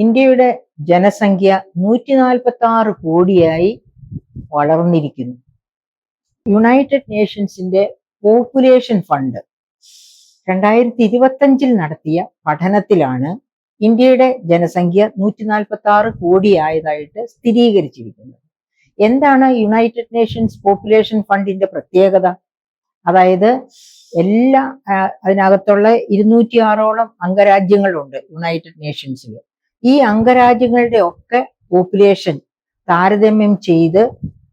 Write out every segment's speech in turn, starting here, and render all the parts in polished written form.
ഇന്ത്യയുടെ ജനസംഖ്യ 146 കോടിയായി വളർന്നിരിക്കുന്നു. United നേഷൻസിന്റെ population fund 2025 നടത്തിയ പഠനത്തിലാണ് ഇന്ത്യയുടെ ജനസംഖ്യ 146 കോടിയായതായിട്ട് സ്ഥിരീകരിച്ചിരിക്കുന്നത്. എന്താണ് യുണൈറ്റഡ് നേഷൻസ് പോപ്പുലേഷൻ ഫണ്ടിന്റെ പ്രത്യേകത? അതായത് അതിനകത്തുള്ള 206ഓളം അംഗരാജ്യങ്ങളുണ്ട് യുണൈറ്റഡ് നേഷൻസിൽ. ഈ അംഗരാജ്യങ്ങളുടെ ഒക്കെ പോപ്പുലേഷൻ താരതമ്യം ചെയ്ത്,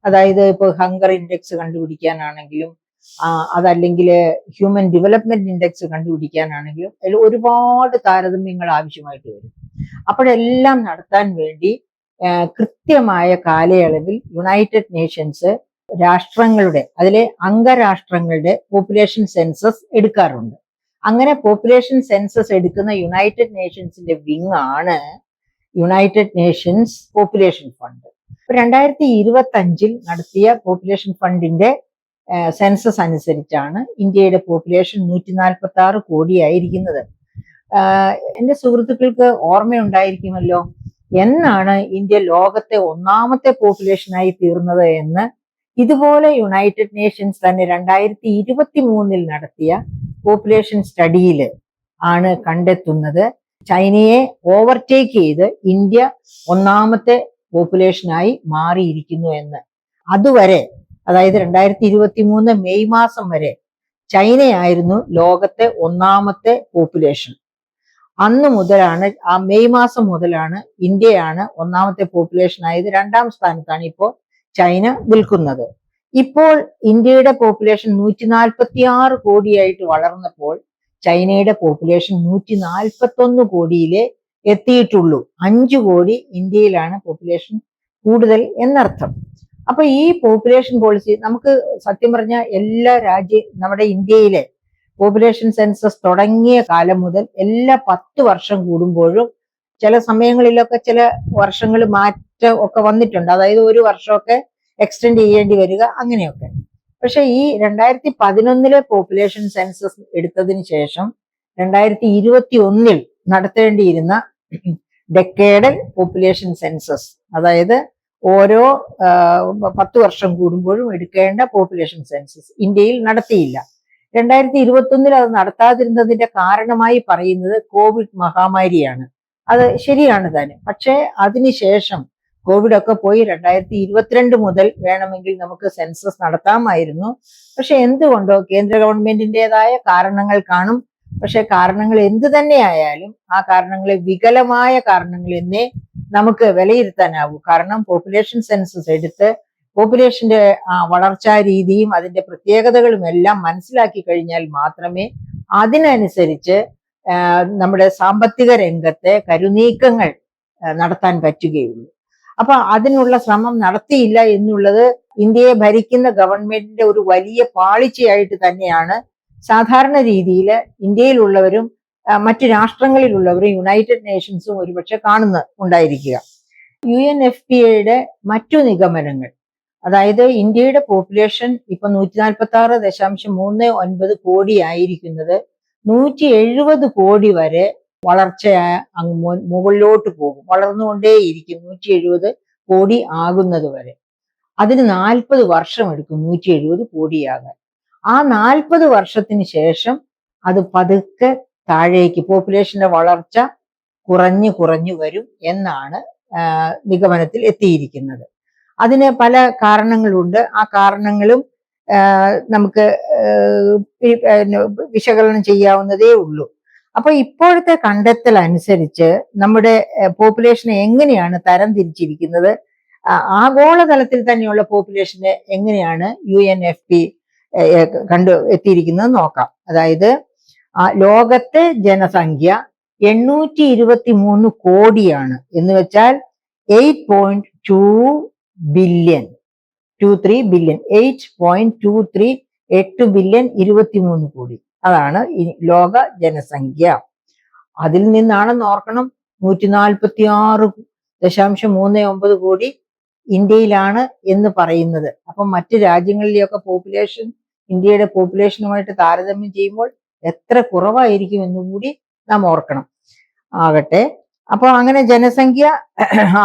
അതായത് ഇപ്പോൾ ഹങ്കർ ഇൻഡെക്സ് കണ്ടുപിടിക്കാനാണെങ്കിലും അതല്ലെങ്കിൽ ഹ്യൂമൻ ഡെവലപ്മെന്റ് ഇൻഡെക്സ് കണ്ടുപിടിക്കാനാണെങ്കിലും അതിൽ ഒരുപാട് താരതമ്യങ്ങൾ ആവശ്യമായിട്ട് വരും. അപ്പോഴെല്ലാം നടത്താൻ വേണ്ടി കൃത്യമായ കാലയളവിൽ യുണൈറ്റഡ് നേഷൻസ് രാഷ്ട്രങ്ങളുടെ, അതിലെ അംഗരാഷ്ട്രങ്ങളുടെ പോപ്പുലേഷൻ സെൻസസ് എടുക്കാറുണ്ട്. അങ്ങനെ പോപ്പുലേഷൻ സെൻസസ് എടുക്കുന്ന യുണൈറ്റഡ് നേഷൻസിന്റെ വിങ് ആണ് യുണൈറ്റഡ് നേഷൻസ് പോപ്പുലേഷൻ ഫണ്ട്. 2025 നടത്തിയ പോപ്പുലേഷൻ ഫണ്ടിന്റെ സെൻസസ് അനുസരിച്ചാണ് ഇന്ത്യയുടെ പോപ്പുലേഷൻ 146 കോടിയായിരിക്കുന്നത്. എൻ്റെ സുഹൃത്തുക്കൾക്ക് ഓർമ്മയുണ്ടായിരിക്കുമല്ലോ, എന്നാണ് ഇന്ത്യ ലോകത്തെ ഒന്നാമത്തെ പോപ്പുലേഷനായി തീർന്നത് എന്ന്. ഇതുപോലെ യുണൈറ്റഡ് നേഷൻസ് തന്നെ 2023 നടത്തിയ പോപ്പുലേഷൻ സ്റ്റഡിയിൽ ആണ് കണ്ടെത്തുന്നത് ചൈനയെ ഓവർടേക്ക് ചെയ്ത് ഇന്ത്യ ഒന്നാമത്തെ പോപ്പുലേഷനായി മാറിയിരിക്കുന്നു എന്ന്. അതുവരെ, അതായത് 2023 മെയ് മാസം വരെ ചൈനയായിരുന്നു ലോകത്തെ ഒന്നാമത്തെ പോപ്പുലേഷൻ. അന്ന് മുതലാണ്, ആ മെയ് മാസം മുതലാണ് ഇന്ത്യയാണ് ഒന്നാമത്തെ പോപ്പുലേഷൻ ആയത്. 2ാം സ്ഥാനത്താണ് ഇപ്പോൾ ചൈന നിൽക്കുന്നത്. ഇപ്പോൾ ഇന്ത്യയുടെ പോപ്പുലേഷൻ 146 കോടിയായിട്ട് വളർന്നപ്പോൾ ചൈനയുടെ പോപ്പുലേഷൻ 141 കോടിയിലേ എത്തിയിട്ടുള്ളൂ. 5 കോടി ഇന്ത്യയിലാണ് പോപ്പുലേഷൻ കൂടുതൽ എന്നർത്ഥം. അപ്പൊ ഈ പോപ്പുലേഷൻ പോളിസി നമുക്ക് സത്യം പറഞ്ഞാൽ നമ്മുടെ ഇന്ത്യയിലെ പോപ്പുലേഷൻ സെൻസസ് തുടങ്ങിയ കാലം മുതൽ എല്ലാ 10 വർഷം കൂടുമ്പോഴും, ചില സമയങ്ങളിലൊക്കെ ചില വർഷങ്ങൾ മാറ്റം ഒക്കെ വന്നിട്ടുണ്ട്. അതായത് ഒരു വർഷമൊക്കെ എക്സ്റ്റെൻഡ് ചെയ്യേണ്ടി വരിക, അങ്ങനെയൊക്കെ. പക്ഷെ ഈ 2011 പോപ്പുലേഷൻ സെൻസസ് എടുത്തതിന് ശേഷം 2021 നടത്തേണ്ടിയിരുന്ന ഡെക്കേഡൽ പോപ്പുലേഷൻ സെൻസസ്, അതായത് ഓരോ 10 വർഷം കൂടുമ്പോഴും എടുക്കേണ്ട പോപ്പുലേഷൻ സെൻസസ് ഇന്ത്യയിൽ നടത്തിയില്ല. 2021 അത് നടത്താതിരുന്നതിന്റെ കാരണമായി പറയുന്നത് കോവിഡ് മഹാമാരിയാണ്. അത് ശരിയാണ് തന്നെ. പക്ഷേ അതിനുശേഷം കോവിഡ് ഒക്കെ പോയി 2022 മുതൽ വേണമെങ്കിൽ നമുക്ക് സെൻസസ് നടത്താമായിരുന്നു. പക്ഷെ എന്തുകൊണ്ടോ കേന്ദ്ര ഗവൺമെന്റിൻ്റെതായ കാരണങ്ങൾ കാണും. പക്ഷെ കാരണങ്ങൾ എന്ത് തന്നെയായാലും ആ കാരണങ്ങളെ വികലമായ കാരണങ്ങൾ എന്നേ നമുക്ക് വിലയിരുത്താനാവൂ. കാരണം പോപ്പുലേഷൻ സെൻസസ് എടുത്ത് പോപ്പുലേഷന്റെ വളർച്ചാ രീതിയും അതിന്റെ പ്രത്യേകതകളും എല്ലാം മനസ്സിലാക്കി കഴിഞ്ഞാൽ മാത്രമേ അതിനനുസരിച്ച് നമ്മുടെ സാമ്പത്തിക രംഗത്തെ കരുനീക്കങ്ങൾ നടത്താൻ പറ്റുകയുള്ളൂ. അപ്പൊ അതിനുള്ള ശ്രമം നടത്തിയില്ല എന്നുള്ളത് ഇന്ത്യയെ ഭരിക്കുന്ന ഗവൺമെന്റിന്റെ ഒരു വലിയ പാളിച്ചയായിട്ട് തന്നെയാണ് സാധാരണ രീതിയിൽ ഇന്ത്യയിലുള്ളവരും മറ്റു രാഷ്ട്രങ്ങളിലുള്ളവരും യുണൈറ്റഡ് നേഷൻസും ഒരുപക്ഷെ ഉണ്ടായിരിക്കുക. UNFPAയുടെ മറ്റു നിഗമനങ്ങൾ, അതായത് ഇന്ത്യയുടെ പോപ്പുലേഷൻ ഇപ്പൊ 146.39 കോടി ആയിരിക്കുന്നത് 170 കോടി വരെ വളർച്ച മുകളിലോട്ട് പോകും, വളർന്നുകൊണ്ടേയിരിക്കും 170 കോടി ആകുന്നത് വരെ. അതിന് 40 വർഷം എടുക്കും 170 കോടിയാകാൻ. ആ 40 വർഷത്തിന് ശേഷം അത് പതുക്കെ താഴേക്ക്, പോപ്പുലേഷന്റെ വളർച്ച കുറഞ്ഞു വരും എന്നാണ് നിഗമനത്തിൽ എത്തിയിരിക്കുന്നത്. അതിന് പല കാരണങ്ങളുണ്ട്. ആ കാരണങ്ങളും നമുക്ക് വിശകലനം ചെയ്യാവുന്നതേ ഉള്ളൂ. അപ്പൊ ഇപ്പോഴത്തെ കണ്ടെത്തൽ അനുസരിച്ച് നമ്മുടെ പോപ്പുലേഷനെ എങ്ങനെയാണ് തരം തിരിച്ചിരിക്കുന്നത്, ആഗോളതലത്തിൽ തന്നെയുള്ള പോപ്പുലേഷനെ എങ്ങനെയാണ് UNFP എത്തിയിരിക്കുന്നത് നോക്കാം. അതായത് ലോകത്തെ ജനസംഖ്യ 823 കോടിയാണ്. എന്ന് വെച്ചാൽ 8.2 ബില്യൺ, 23 ബില്യൺ, 8.238 ബില്യൺ, 23 കോടി. അതാണ് ലോക ജനസംഖ്യ. അതിൽ നിന്നാണെന്ന് ഓർക്കണം 146.39 കോടി ഇന്ത്യയിലാണ് എന്ന് പറയുന്നത്. അപ്പം മറ്റ് രാജ്യങ്ങളിലെയൊക്കെ പോപ്പുലേഷൻ ഇന്ത്യയുടെ പോപ്പുലേഷനുമായിട്ട് താരതമ്യം ചെയ്യുമ്പോൾ എത്ര കുറവായിരിക്കും എന്നുകൂടി നാം ഓർക്കണം. ആകട്ടെ, അപ്പോൾ അങ്ങനെ ജനസംഖ്യ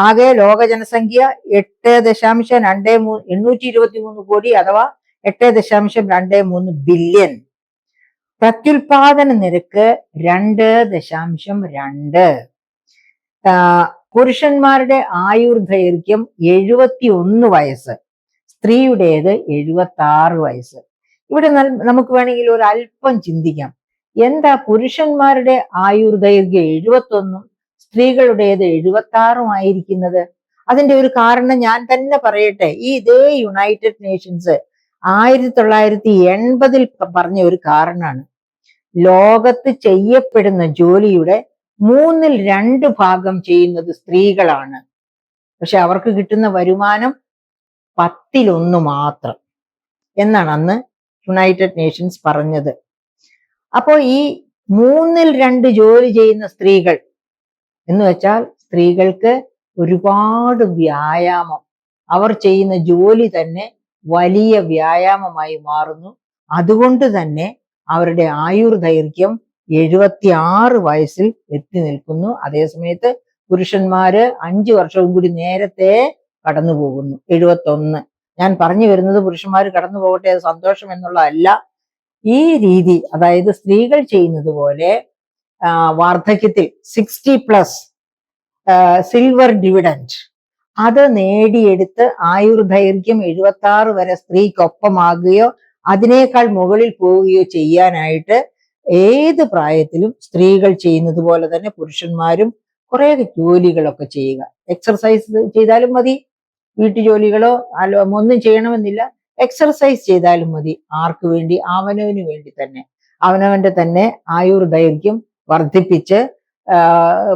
ആകെ ലോക ജനസംഖ്യ 8.823 അഥവാ 8.23 ബില്യൺ. പ്രത്യുൽപാദന നിരക്ക് 2.2. പുരുഷന്മാരുടെ ആയുർദൈർഘ്യം 71 വയസ്സ്, സ്ത്രീയുടേത് 76 വയസ്സ്. ഇവിടെ നമുക്ക് വേണമെങ്കിൽ ഒരു അല്പം ചിന്തിക്കാം. എന്താ പുരുഷന്മാരുടെ ആയുർദൈർഘ്യം 71 സ്ത്രീകളുടേത് 76 ആയിരിക്കുന്നത്? അതിന്റെ ഒരു കാരണം ഞാൻ തന്നെ പറയട്ടെ. ഇതേ യുണൈറ്റഡ് നേഷൻസ് 1980 പറഞ്ഞ ഒരു കാരണമാണ്. ലോകത്ത് ചെയ്യപ്പെടുന്ന ജോലിയുടെ 2/3 ചെയ്യുന്നത് സ്ത്രീകളാണ്. പക്ഷെ അവർക്ക് കിട്ടുന്ന വരുമാനം 1/10 മാത്രം എന്നാണ് അന്ന് യുണൈറ്റഡ് നേഷൻസ് പറഞ്ഞത്. അപ്പോൾ ഈ 2/3 ജോലി ചെയ്യുന്ന സ്ത്രീകൾ എന്ന് വെച്ചാൽ സ്ത്രീകൾക്ക് ഒരുപാട് വ്യായാമം, അവർ ചെയ്യുന്ന ജോലി തന്നെ വലിയ വ്യായാമമായി മാറുന്നു. അതുകൊണ്ട് തന്നെ അവരുടെ ആയുർദൈർഘ്യം 76 വയസ്സിൽ എത്തി നിൽക്കുന്നു. അതേസമയത്ത് പുരുഷന്മാര് 5 വർഷവും കൂടി നേരത്തെ കടന്നു പോകുന്നു, 71. ഞാൻ പറഞ്ഞു വരുന്നത് പുരുഷന്മാർ കടന്നു പോകട്ടെ, അത് സന്തോഷം എന്നുള്ളതല്ല. ഈ രീതി, അതായത് സ്ത്രീകൾ ചെയ്യുന്നത് പോലെ വാർദ്ധക്യത്തിൽ 60+ സിൽവർ ഡിവിഡൻഡ് അത് നേടിയെടുത്ത് ആയുർദൈർഘ്യം 76 വരെ സ്ത്രീക്കൊപ്പമാകുകയോ അതിനേക്കാൾ മുകളിൽ പോവുകയോ ചെയ്യാനായിട്ട് ഏത് പ്രായത്തിലും സ്ത്രീകൾ ചെയ്യുന്നത് പോലെ തന്നെ പുരുഷന്മാരും കുറെ ജോലികളൊക്കെ ചെയ്യുക. എക്സർസൈസ് ചെയ്താലും മതി, വീട്ടുജോലികളോ ഒന്നും ചെയ്യണമെന്നില്ല, എക്സർസൈസ് ചെയ്താലും മതി. ആർക്ക് വേണ്ടി? അവനവന് വേണ്ടി തന്നെ, അവനവന്റെ തന്നെ ആയുർദൈർഘ്യം വർദ്ധിപ്പിച്ച്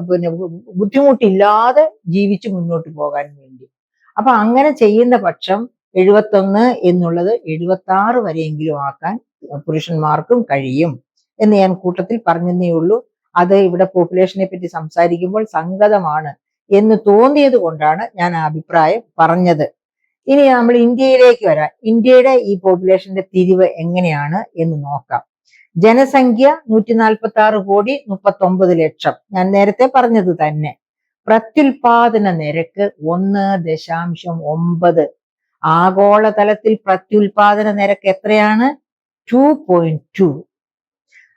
പിന്നെ ബുദ്ധിമുട്ടില്ലാതെ ജീവിച്ച് മുന്നോട്ട് പോകാൻ വേണ്ടി. അപ്പൊ അങ്ങനെ ചെയ്യുന്ന പക്ഷം 71 എന്നുള്ളത് 76 വരെയെങ്കിലും ആക്കാൻ പുരുഷന്മാർക്കും കഴിയും എന്ന് ഞാൻ കൂട്ടത്തിൽ പറഞ്ഞതേ ഉള്ളൂ. അത് ഇവിടെ പോപ്പുലേഷനെ പറ്റി സംസാരിക്കുമ്പോൾ സംഗതമാണ് എന്ന് തോന്നിയത് കൊണ്ടാണ് ഞാൻ ആ അഭിപ്രായം പറഞ്ഞത്. ഇനി നമ്മൾ ഇന്ത്യയിലേക്ക് വരാം. ഇന്ത്യയുടെ ഈ പോപ്പുലേഷന്റെ തിരിവ് എങ്ങനെയാണ് എന്ന് നോക്കാം. ജനസംഖ്യ 146,39,00,000. ഞാൻ നേരത്തെ പറഞ്ഞത് തന്നെ. പ്രത്യുൽപാദന നിരക്ക് 1.9. ആഗോളതലത്തിൽ പ്രത്യുൽപാദന നിരക്ക് എത്രയാണ്? 2.2.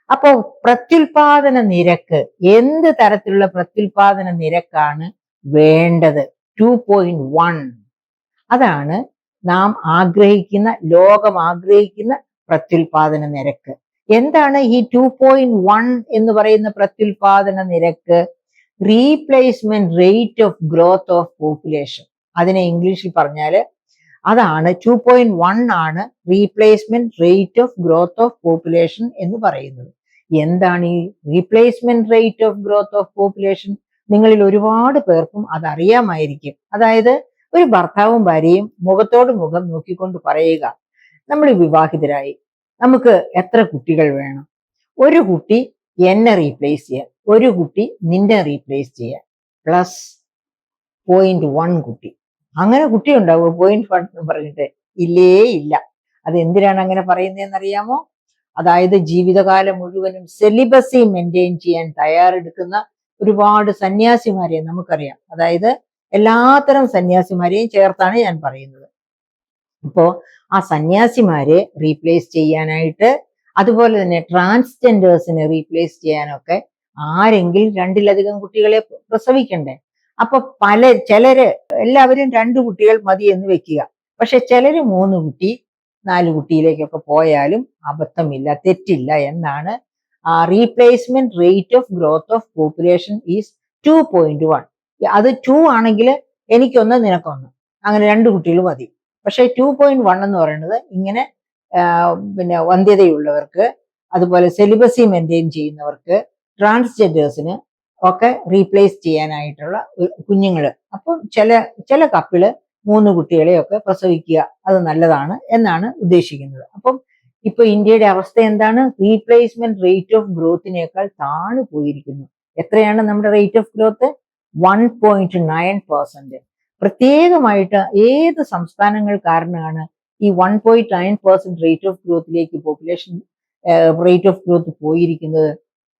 അപ്പോ പ്രത്യുൽപാദന നിരക്ക്, എന്ത് തരത്തിലുള്ള പ്രത്യുൽപാദന നിരക്കാണ് വേണ്ടത്? 2.1. അതാണ് നാം ആഗ്രഹിക്കുന്ന, ലോകം ആഗ്രഹിക്കുന്ന പ്രത്യുൽപാദന നിരക്ക്. എന്താണ് ഈ 2.1 എന്ന് പറയുന്ന പ്രത്യുൽപാദന നിരക്ക്? Replacement rate of growth of population. അതിനെ ഇംഗ്ലീഷിൽ പറഞ്ഞാല് അതാണ് 2.1 ആണ് replacement rate of growth of population എന്ന് പറയുന്നത്. എന്താണ് ഈ replacement rate of growth of population? നിങ്ങളിൽ ഒരുപാട് പേർക്കും അതറിയാമായിരിക്കും. അതായത് ഒരു ഭർത്താവും ഭാര്യയും മുഖത്തോട് മുഖം നോക്കിക്കൊണ്ട് പറയുക, നമ്മൾ വിവാഹിതരായി, നമുക്ക് എത്ര കുട്ടികൾ വേണം? ഒരു കുട്ടി എന്നെ റീപ്ലേസ് ചെയ്യാൻ, ഒരു കുട്ടി നിന്നെ റീപ്ലേസ് ചെയ്യാൻ, പ്ലസ് 0.1 കുട്ടി. അങ്ങനെ കുട്ടി ഉണ്ടാവുമോ 0.1 എന്ന് പറഞ്ഞിട്ട്? ഇല്ലേ ഇല്ല. അത് എന്തിനാണ് അങ്ങനെ പറയുന്നതെന്ന് അറിയാമോ? അതായത് ജീവിതകാലം മുഴുവനും സെലിബസി മെയിൻറ്റെയിൻ ചെയ്യാൻ തയ്യാറെടുക്കുന്ന ഒരുപാട് സന്യാസിമാരെ നമുക്കറിയാം. അതായത് എല്ലാത്തരം സന്യാസിമാരെയും ചേർത്താണ് ഞാൻ പറയുന്നത്. അപ്പോ ആ സന്യാസിമാരെ റീപ്ലേസ് ചെയ്യാനായിട്ട്, അതുപോലെ തന്നെ ട്രാൻസ്ജെൻഡേഴ്സിനെ റീപ്ലേസ് ചെയ്യാനൊക്കെ ആരെങ്കിലും 2-ലധികം കുട്ടികളെ പ്രസവിക്കണ്ടേ? അപ്പൊ ചിലര് എല്ലാവരും 2 കുട്ടികൾ മതി എന്ന് വെക്കുക. പക്ഷെ ചിലര് 3 കുട്ടി 4 കുട്ടിയിലേക്കൊക്കെ പോയാലും അബദ്ധമില്ല, തെറ്റില്ല എന്നാണ്. Replacement rate of growth of population is 2.1. അത് 2 ആണെങ്കിൽ എനിക്കൊന്ന് നിനക്കൊന്ന്, അങ്ങനെ 2 കുട്ടികൾ മതി. പക്ഷെ 2.1 എന്ന് പറയുന്നത് ഇങ്ങനെ പിന്നെ വന്ധ്യതയുള്ളവർക്ക്, അതുപോലെ സെലിബസി മെയിൻറ്റെയിൻ ചെയ്യുന്നവർക്ക്, ട്രാൻസ്ജെൻഡേഴ്സിന് ഒക്കെ റീപ്ലേസ് ചെയ്യാനായിട്ടുള്ള കുഞ്ഞുങ്ങള്. അപ്പം ചില കപ്പിള് 3 കുട്ടികളെയൊക്കെ പ്രസവിക്കുക, അത് നല്ലതാണ് എന്നാണ് ഉദ്ദേശിക്കുന്നത്. അപ്പം ഇപ്പൊ ഇന്ത്യയുടെ അവസ്ഥ എന്താണ്? റീപ്ലേസ്മെന്റ് റേറ്റ് ഓഫ് ഗ്രോത്തിനേക്കാൾ താണു പോയിരിക്കുന്നു. എത്രയാണ് നമ്മുടെ റേറ്റ് ഓഫ് ഗ്രോത്ത്? 1.9%. പ്രത്യേകമായിട്ട് ഏത് സംസ്ഥാനങ്ങൾ കാരണമാണ് ഈ 1.9% റേറ്റ് ഓഫ് ഗ്രോത്തിലേക്ക് പോപ്പുലേഷൻ റേറ്റ് ഓഫ് ഗ്രോത്ത് പോയിരിക്കുന്നത്?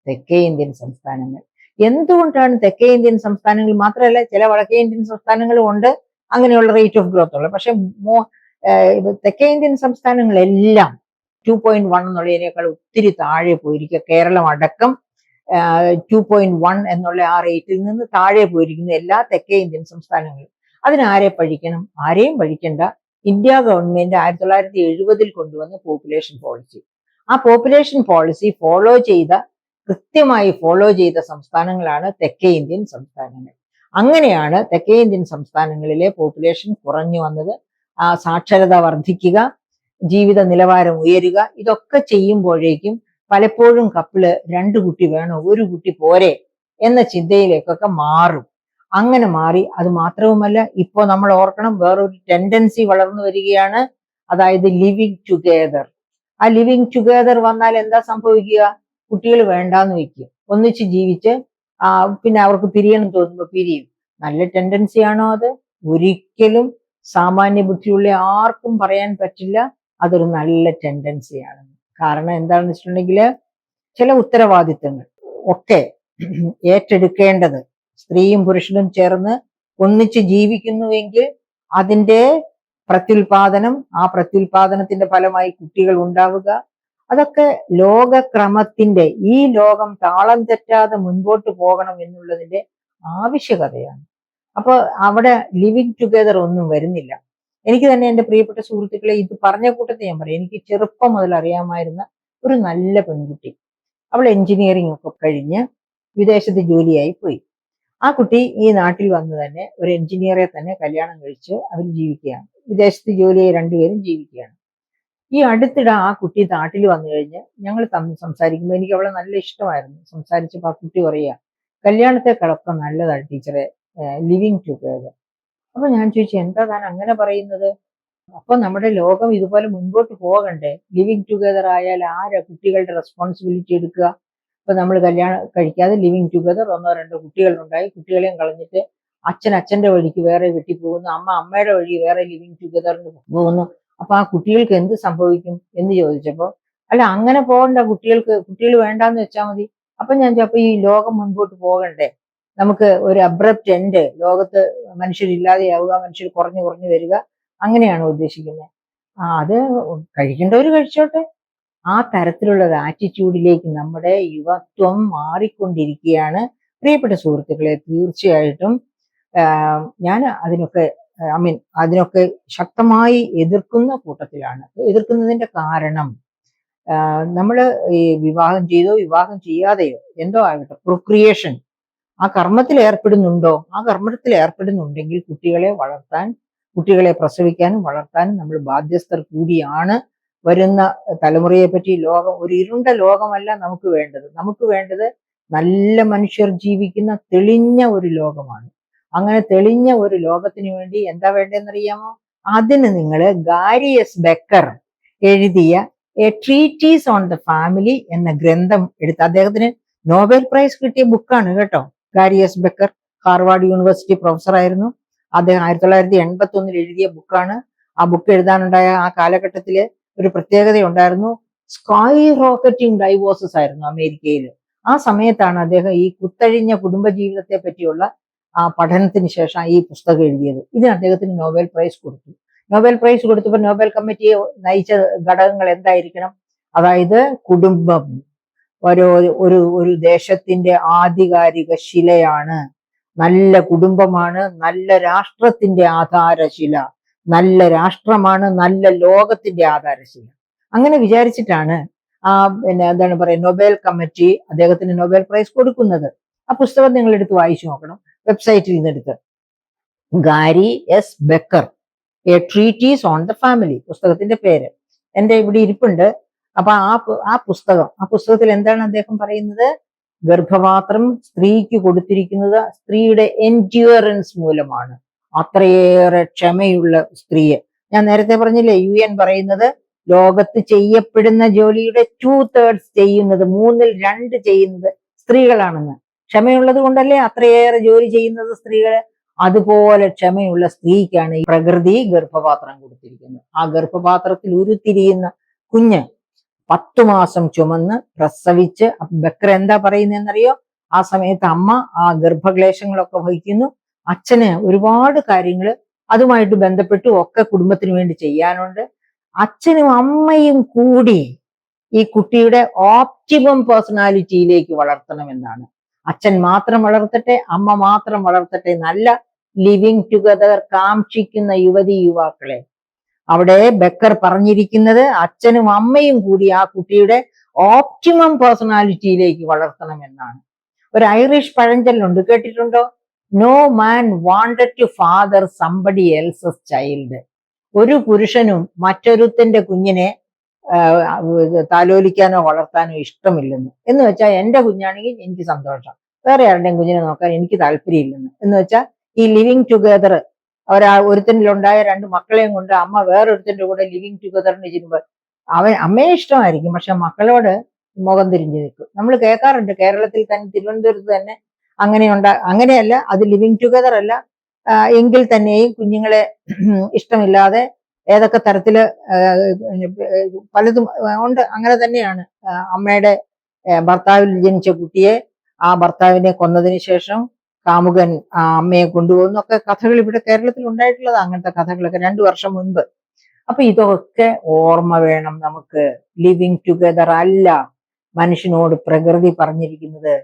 തെക്കേ ഇന്ത്യൻ സംസ്ഥാനങ്ങൾ. എന്തുകൊണ്ടാണ് തെക്കേ ഇന്ത്യൻ സംസ്ഥാനങ്ങളിൽ മാത്രമല്ല ചില വടക്കേ ഇന്ത്യൻ സംസ്ഥാനങ്ങളും ഉണ്ട് അങ്ങനെയുള്ള റേറ്റ് ഓഫ് ഗ്രോത്ത് ഉള്ളത്. പക്ഷെ തെക്കേ ഇന്ത്യൻ സംസ്ഥാനങ്ങളെല്ലാം 2.1 എന്നുള്ളതിനേക്കാൾ ഒത്തിരി താഴെ പോയിരിക്കുക. കേരളം അടക്കം 2.1 എന്നുള്ള ആ റേറ്റിൽ നിന്ന് താഴെ പോയിരിക്കുന്നു എല്ലാ തെക്കേ ഇന്ത്യൻ സംസ്ഥാനങ്ങളും. അതിനാരെ പഴിക്കണം? ആരെയും പഴിക്കണ്ട. ഇന്ത്യ ഗവൺമെന്റ് 1970 കൊണ്ടുവന്ന പോപ്പുലേഷൻ പോളിസി, ആ പോപ്പുലേഷൻ പോളിസി കൃത്യമായി ഫോളോ ചെയ്ത സംസ്ഥാനങ്ങളാണ് തെക്കേ ഇന്ത്യൻ സംസ്ഥാനങ്ങൾ. അങ്ങനെയാണ് തെക്കേ ഇന്ത്യൻ സംസ്ഥാനങ്ങളിലെ പോപ്പുലേഷൻ കുറഞ്ഞു വന്നത്. സാക്ഷരത വർദ്ധിക്കുക, ജീവിത നിലവാരം ഉയരുക, ഇതൊക്കെ ചെയ്യുമ്പോഴേക്കും പലപ്പോഴും കപ്പിള് 2 കുട്ടി വേണോ 1 കുട്ടി പോരെ എന്ന ചിന്തയിലേക്കൊക്കെ മാറും. അങ്ങനെ മാറി. അത് മാത്രവുമല്ല, ഇപ്പോ നമ്മൾ ഓർക്കണം, വേറൊരു ടെൻഡൻസി വളർന്നു വരികയാണ്, അതായത് ലിവിങ് ടുഗെദർ. ആ ലിവിങ് ടുഗെദർ വന്നാൽ എന്താ സംഭവിക്കുക? കുട്ടികൾ വേണ്ടാന്ന് വെക്കും, ഒന്നിച്ച് ജീവിച്ച് പിന്നെ അവർക്ക് പിരിയണം തോന്നുമ്പോൾ പിരിയും. നല്ല ടെൻഡൻസി ആണോ അത്? ഒരിക്കലും സാമാന്യ ബുദ്ധിയുള്ള ആർക്കും പറയാൻ പറ്റില്ല അതൊരു നല്ല ടെൻഡൻസിയാണ്. കാരണം എന്താണെന്ന് വെച്ചിട്ടുണ്ടെങ്കിൽ ചില ഉത്തരവാദിത്തങ്ങൾ ഒക്കെ ഏറ്റെടുക്കേണ്ടത് സ്ത്രീയും പുരുഷനും ചേർന്ന് ഒന്നിച്ച് ജീവിക്കുന്നുവെങ്കിൽ അതിൻ്റെ പ്രത്യുൽപാദനം, ആ പ്രത്യുൽപാദനത്തിന്റെ ഫലമായി കുട്ടികൾ ഉണ്ടാവുക, അതൊക്കെ ലോകക്രമത്തിന്റെ, ഈ ലോകം താളം തെറ്റാതെ മുൻപോട്ട് പോകണം എന്നുള്ളതിന്റെ ആവശ്യകതയാണ്. അപ്പൊ അവിടെ ലിവിങ് ടുഗെദർ ഒന്നും വരുന്നില്ല. എനിക്ക് തന്നെ എൻ്റെ പ്രിയപ്പെട്ട സുഹൃത്തുക്കളെ, ഇത് പറഞ്ഞ കൂട്ടത്തിൽ ഞാൻ പറയാം, എനിക്ക് ചെറുപ്പം മുതൽ അറിയാമായിരുന്ന ഒരു നല്ല പെൺകുട്ടി, അവൾ എഞ്ചിനീയറിംഗ് ഒക്കെ കഴിഞ്ഞ് വിദേശത്ത് ജോലിയായി പോയി. ആ കുട്ടി ഈ നാട്ടിൽ വന്ന് തന്നെ ഒരു എഞ്ചിനീയറെ തന്നെ കല്യാണം കഴിച്ച് അവർ ജീവിക്കുകയാണ്. വിദേശത്ത് ജോലിയായി രണ്ടുപേരും ജീവിക്കുകയാണ്. ഈ അടുത്തിടെ ആ കുട്ടി നാട്ടിൽ വന്നു കഴിഞ്ഞ് ഞങ്ങൾ തമ്മിൽ സംസാരിക്കുമ്പോൾ എനിക്ക് അവളെ നല്ല ഇഷ്ടമായിരുന്നു. സംസാരിച്ചപ്പോൾ ആ കുട്ടി പറയുക, കല്യാണത്തെക്കാളൊക്കെ നല്ലതാണ് ടീച്ചറെ ലിവിങ് ടുഗെദർ. അപ്പൊ ഞാൻ ചോദിച്ചു, എന്താ താൻ അങ്ങനെ പറയുന്നത്? അപ്പൊ നമ്മുടെ ലോകം ഇതുപോലെ മുൻപോട്ട് പോകണ്ടേ? ലിവിങ് ടുഗെദർ ആയാൽ ആരാ കുട്ടികളുടെ റെസ്പോൺസിബിലിറ്റി എടുക്കുക? ഇപ്പൊ നമ്മൾ കല്യാണം കഴിക്കാതെ ലിവിങ് ടുഗെദർ 1-2 കുട്ടികളുണ്ടായി, കുട്ടികളെയും കളഞ്ഞിട്ട് അച്ഛൻ അച്ഛന്റെ വഴിക്ക് വേറെ വെട്ടി പോകുന്നു, അമ്മ അമ്മയുടെ വഴി വേറെ ലിവിങ് ടുഗെദറിന് പോകുന്നു. അപ്പൊ ആ കുട്ടികൾക്ക് എന്ത് സംഭവിക്കും എന്ന് ചോദിച്ചപ്പോ, അല്ല അങ്ങനെ പോകണ്ട, കുട്ടികൾ വേണ്ടാന്ന് വെച്ചാൽ മതി. അപ്പൊ ഞാൻ ചോദിച്ചപ്പോ ഈ ലോകം മുൻപോട്ട് പോകണ്ടേ? നമുക്ക് ഒരു അബ്രപ്റ്റ് എൻഡ്, ലോകത്ത് മനുഷ്യരില്ലാതെയാവുക, മനുഷ്യർ കുറഞ്ഞു കുറഞ്ഞു വരിക, അങ്ങനെയാണോ ഉദ്ദേശിക്കുന്നത്? അത് കഴിക്കേണ്ടവർ കഴിച്ചോട്ടെ. ആ തരത്തിലുള്ള ഒരു ആറ്റിറ്റ്യൂഡിലേക്ക് നമ്മുടെ യുവത്വം മാറിക്കൊണ്ടിരിക്കുകയാണ്. പ്രിയപ്പെട്ട സുഹൃത്തുക്കളെ, തീർച്ചയായിട്ടും ഞാൻ അതിനൊക്കെ ശക്തമായി എതിർക്കുന്ന കൂട്ടത്തിലാണ്. എതിർക്കുന്നതിന്റെ കാരണം, നമ്മൾ ഈ വിവാഹം ചെയ്തോ വിവാഹം ചെയ്യാതെയോ എന്തോ ആകട്ടെ, പ്രൊക്രിയേഷൻ ആ കർമ്മത്തിൽ ഏർപ്പെടുന്നുണ്ടോ? ആ കർമ്മത്തിൽ ഏർപ്പെടുന്നുണ്ടെങ്കിൽ കുട്ടികളെ പ്രസവിക്കാനും വളർത്താനും നമ്മൾ ബാധ്യസ്ഥർ കൂടിയാണ്. വരുന്ന തലമുറയെ പറ്റി ഒരു ഇരുണ്ട ലോകമല്ല നമുക്ക് വേണ്ടത്. നമുക്ക് വേണ്ടത് നല്ല മനുഷ്യർ ജീവിക്കുന്ന തെളിഞ്ഞ ഒരു ലോകമാണ്. അങ്ങനെ തെളിഞ്ഞ ഒരു ലോകത്തിന് വേണ്ടി എന്താ വേണ്ടതെന്നറിയാമോ? അതിന് നിങ്ങൾ ഗാരി എസ് ബെക്കർ എഴുതിയ a treatise on the family എന്ന ഗ്രന്ഥം എടുത്ത്, അദ്ദേഹത്തിന് നോബൽ പ്രൈസ് കിട്ടിയ ബുക്കാണ് കേട്ടോ. Gary S Becker Harvard University professor ആയിരുന്നു. അദ്ദേഹം 1981 എഴുതിയ ബുക്കാണ്. ആ ബുക്ക് എഴുതാനുണ്ടായ ആ കാലഘട്ടത്തില് ഒരു പ്രത്യേകത ഉണ്ടായിരുന്നു. സ്കൈ റോക്കറ്റിംഗ് ഡൈവോഴ്സസ് ആയിരുന്നു അമേരിക്കയിൽ. ആ സമയത്താണ് അദ്ദേഹം ഈ കുത്തഴിഞ്ഞ കുടുംബജീവിതത്തെ പറ്റിയുള്ള ആ പഠനത്തിന് ശേഷം ഈ പുസ്തകം എഴുതിയത്. ഇതിന് അദ്ദേഹത്തിന് നോബൽ പ്രൈസ് കൊടുത്തു. നോബൽ പ്രൈസ് കൊടുത്തപ്പോൾ നോബൽ കമ്മിറ്റിയെ നയിച്ച ഘടകങ്ങൾ എന്തായിരിക്കണം? അതായത് കുടുംബം ഒരു ദേശത്തിന്റെ ആധികാരിക ശിലയാണ്, നല്ല കുടുംബമാണ് നല്ല രാഷ്ട്രത്തിന്റെ ആധാരശില, നല്ല രാഷ്ട്രമാണ് നല്ല ലോകത്തിന്റെ ആധാരശില. അങ്ങനെ വിചാരിച്ചിട്ടാണ് എന്താണ് പറയുക, നൊബേൽ കമ്മിറ്റി അദ്ദേഹത്തിന് നോബൽ പ്രൈസ് കൊടുക്കുന്നത്. ആ പുസ്തകം നിങ്ങൾ എടുത്ത് വായിച്ചു നോക്കണം, വെബ്സൈറ്റിൽ നിന്നെടുത്ത്. Gary S Becker, a treatise on the family, പുസ്തകത്തിന്റെ പേര് എന്റെ ഇവിടെ ഇരിപ്പുണ്ട്. അപ്പൊ ആ പുസ്തകത്തിൽ എന്താണ് അദ്ദേഹം പറയുന്നത്? ഗർഭപാത്രം സ്ത്രീക്ക് കൊടുത്തിരിക്കുന്നത് സ്ത്രീയുടെ എൻഡ്യൂറൻസ് മൂലമാണ്. അത്രയേറെ ക്ഷമയുള്ള സ്ത്രീയെ, ഞാൻ നേരത്തെ പറഞ്ഞില്ലേ, UN പറയുന്നത് ലോകത്ത് ചെയ്യപ്പെടുന്ന ജോലിയുടെ 2/3 ചെയ്യുന്നത്, 2/3 ചെയ്യുന്നത് സ്ത്രീകളാണെന്ന്. ക്ഷമയുള്ളത് കൊണ്ടല്ലേ അത്രയേറെ ജോലി ചെയ്യുന്നത് സ്ത്രീകൾ. അതുപോലെ ക്ഷമയുള്ള സ്ത്രീക്കാണ് ഈ പ്രകൃതി ഗർഭപാത്രം കൊടുത്തിരിക്കുന്നത്. ആ ഗർഭപാത്രത്തിൽ ഉരുത്തിരിയുന്ന കുഞ്ഞ് 10 മാസം ചുമന്ന് പ്രസവിച്ച്, ബക്കർ എന്താ പറയുന്നതെന്നറിയോ? ആ സമയത്ത് അമ്മ ആ ഗർഭക്ലേശങ്ങളൊക്കെ വഹിക്കുന്നു. അച്ഛന് ഒരുപാട് കാര്യങ്ങൾ അതുമായിട്ട് ബന്ധപ്പെട്ട് ഒക്കെ കുടുംബത്തിന് വേണ്ടി ചെയ്യാനുണ്ട്. അച്ഛനും അമ്മയും കൂടി ഈ കുട്ടിയുടെ ഓപ്റ്റിമം പേഴ്സണാലിറ്റിയിലേക്ക് വളർത്തണമെന്നാണ്. അച്ഛൻ മാത്രം വളർത്തട്ടെ, അമ്മ മാത്രം വളർത്തട്ടെ, നല്ല ലിവിങ് ടുഗദർ കാക്ഷിക്കുന്ന യുവതി യുവാക്കളെ, അവിടെ ബക്കർ പറഞ്ഞിരിക്കുന്നത് അച്ഛനും അമ്മയും കൂടി ആ കുട്ടിയുടെ ഓപ്റ്റിമം പേഴ്സണാലിറ്റിയിലേക്ക് വളർത്തണമെന്നാണ്. ഒരു ഐറിഷ് പഴഞ്ചൊല്ലുണ്ട്, കേട്ടിട്ടുണ്ടോ? No man wanted to father somebody else's child. ഒരു പുരുഷനും മറ്റൊരുത്തന്റെ കുഞ്ഞിനെ താലോലിക്കാനോ വളർത്താനോ ഇഷ്ടമില്ലെന്ന്. എന്ന് വെച്ചാൽ എന്റെ കുഞ്ഞാണെങ്കിൽ എനിക്ക് സന്തോഷം, വേറെ ആരുടെയും കുഞ്ഞിനെ നോക്കാൻ എനിക്ക് താല്പര്യമില്ലെന്ന്. എന്ന് വെച്ചാൽ ഈ ലിവിങ് ടുഗദർ, ഒരുത്തനിലുണ്ടായ 2 മക്കളെയും കൊണ്ട് അമ്മ വേറൊരുത്തന്റെ കൂടെ ലിവിങ് ടുഗദറിന് ചെയ്യുമ്പോൾ അമ്മയെ ഇഷ്ടമായിരിക്കും, പക്ഷെ മക്കളോട് മുഖം തിരിഞ്ഞു നിൽക്കും. നമ്മൾ കേൾക്കാറുണ്ട്, കേരളത്തിൽ തന്നെ തിരുവനന്തപുരത്ത് തന്നെ അങ്ങനെയല്ല, അത് ലിവിങ് ടുഗദർ അല്ല എങ്കിൽ തന്നെയും കുഞ്ഞുങ്ങളെ ഇഷ്ടമില്ലാതെ ഏതൊക്കെ തരത്തില് പലതും ഉണ്ട്. അങ്ങനെ തന്നെയാണ് അമ്മയുടെ ഭർത്താവിൽ ജനിച്ച കുട്ടിയെ ആ ഭർത്താവിനെ കൊന്നതിന് ശേഷം കാമുകൻ ആ അമ്മയെ കൊണ്ടുപോകുന്നൊക്കെ കഥകൾ ഇവിടെ കേരളത്തിൽ ഉണ്ടായിട്ടുള്ളത്. അങ്ങനത്തെ കഥകളൊക്കെ 2 വർഷം മുൻപ്. അപ്പൊ ഇതൊക്കെ ഓർമ്മ വേണം നമുക്ക്. ലിവിങ് ടുഗദർ അല്ല മനുഷ്യനോട് പ്രകൃതി പറഞ്ഞിരിക്കുന്നത്.